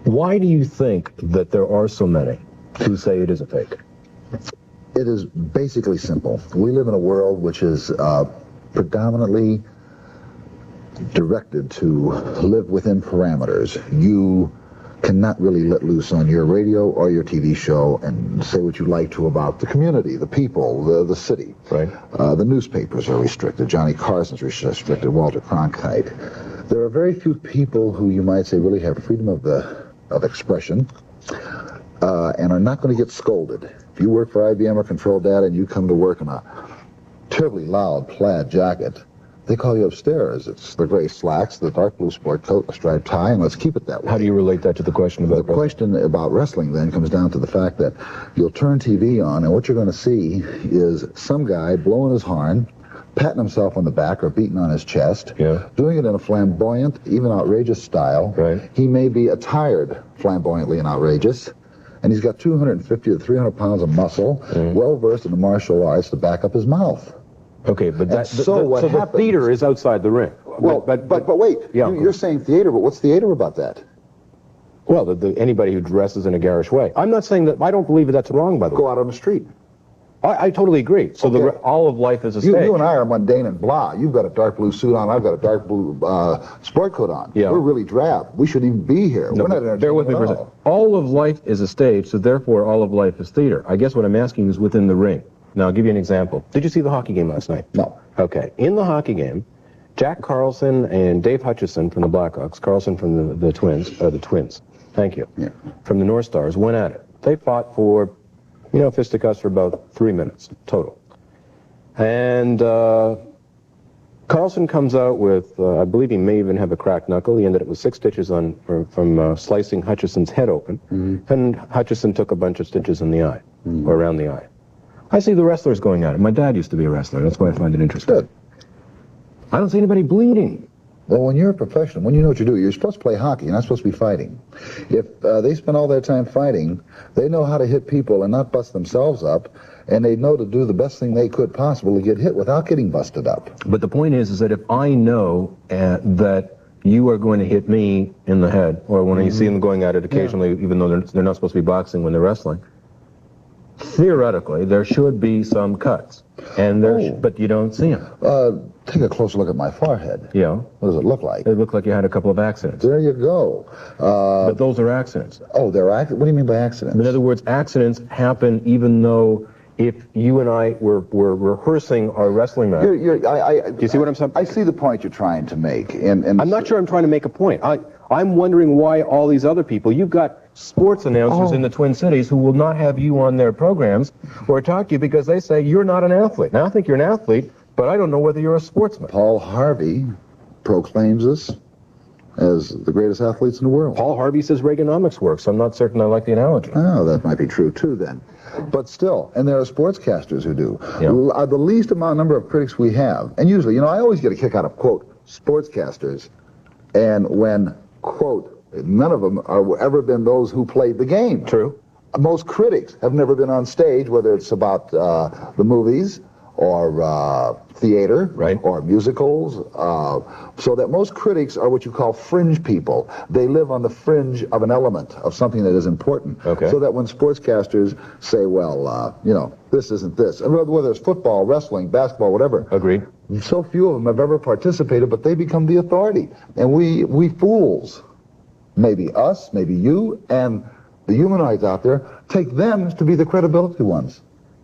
Why do you think that there are so many who say it is a fake? It is basically simple. We live in a world which is predominantly directed to live within parameters. You cannot really let loose on your radio or your TV show and say what you like to about the community, the people, the city. Right. The newspapers are restricted. Johnny Carson's restricted. Walter Cronkite. There are very few people who you might say really have freedom of expression and are not going to get scolded. If you work for IBM or Control Data and you come to work in a terribly loud plaid jacket, they call you upstairs. It's the gray slacks, the dark blue sport coat, the striped tie, and let's keep it that way. How do you relate that to the question about The question about wrestling then comes down to the fact that you'll turn TV on and what you're going to see is some guy blowing his horn, patting himself on the back or beating on his chest, doing it in a flamboyant, even outrageous style. Right. He may be attired flamboyantly and outrageous, and he's got 250 to 300 pounds of muscle, well-versed in the martial arts to back up his mouth. Okay, but that, so the theater is outside the ring. Well, but wait, you're saying theater, but what's theater about that? Well, anybody who dresses in a garish way. I'm not saying that, I don't believe that that's wrong, by the way. Go out on the street. I totally agree. So all of life is a stage. You and I are mundane and blah. You've got a dark blue suit on, I've got a dark blue sport coat on. Yeah. We're really drab. We shouldn't even be here. No, we're not entertaining bear with me for a second. All of life is a stage, so therefore all of life is theater. I guess what I'm asking is within the ring. Now, I'll give you an example. Did you see the hockey game last night? No. Okay. In the hockey game, Jack Carlson and Dave Hutchison from the Blackhawks, Carlson from the Twins, thank you, from the North Stars, went at it. They fought for, fisticuffs for about 3 minutes total. And Carlson comes out with, I believe he may even have a cracked knuckle. He ended up with 6 stitches from slicing Hutchison's head open. And Hutchison took a bunch of stitches in the eye, or around the eye. I see the wrestlers going at it. My dad used to be a wrestler. That's why I find it interesting. Good. I don't see anybody bleeding. Well, when you're a professional, when you know what you do, you're supposed to play hockey. You're not supposed to be fighting. If they spend all their time fighting, they know how to hit people and not bust themselves up, and they know to do the best thing they could possibly get hit without getting busted up. But the point is that if I know that you are going to hit me in the head, or when you see them going at it occasionally, even though they're not supposed to be boxing when they're wrestling, theoretically, there should be some cuts, and but you don't see them. Take a closer look at my forehead. Yeah. What does it look like? It looked like you had a couple of accidents. There you go. But those are accidents. Oh, they're accidents? What do you mean by accidents? In other words, accidents happen even though if you and I were rehearsing our wrestling match. Do you see what I'm saying? I see the point you're trying to make. And I'm not sure I'm trying to make a point. I'm wondering why all these other people, you've got sports announcers in the Twin Cities who will not have you on their programs or talk to you because they say you're not an athlete. Now, I think you're an athlete, but I don't know whether you're a sportsman. Paul Harvey proclaims us as the greatest athletes in the world. Paul Harvey says Reaganomics works. I'm not certain I like the analogy. Oh, that might be true, too, then. But still, and there are sportscasters who do. Yeah. The least number of critics we have, and usually, I always get a kick out of, quote, sportscasters, and when, quote, none of them have ever been those who played the game. True. Most critics have never been on stage, whether it's about the movies or theater, right, or musicals, so that most critics are what you call fringe people. They live on the fringe of an element of something that is important. Okay. So that when sportscasters say, well, this isn't this, and whether it's football, wrestling, basketball, whatever. Agreed. So few of them have ever participated, but they become the authority. And we fools, maybe us, maybe you, and the humanoids out there, take them to be the credibility ones.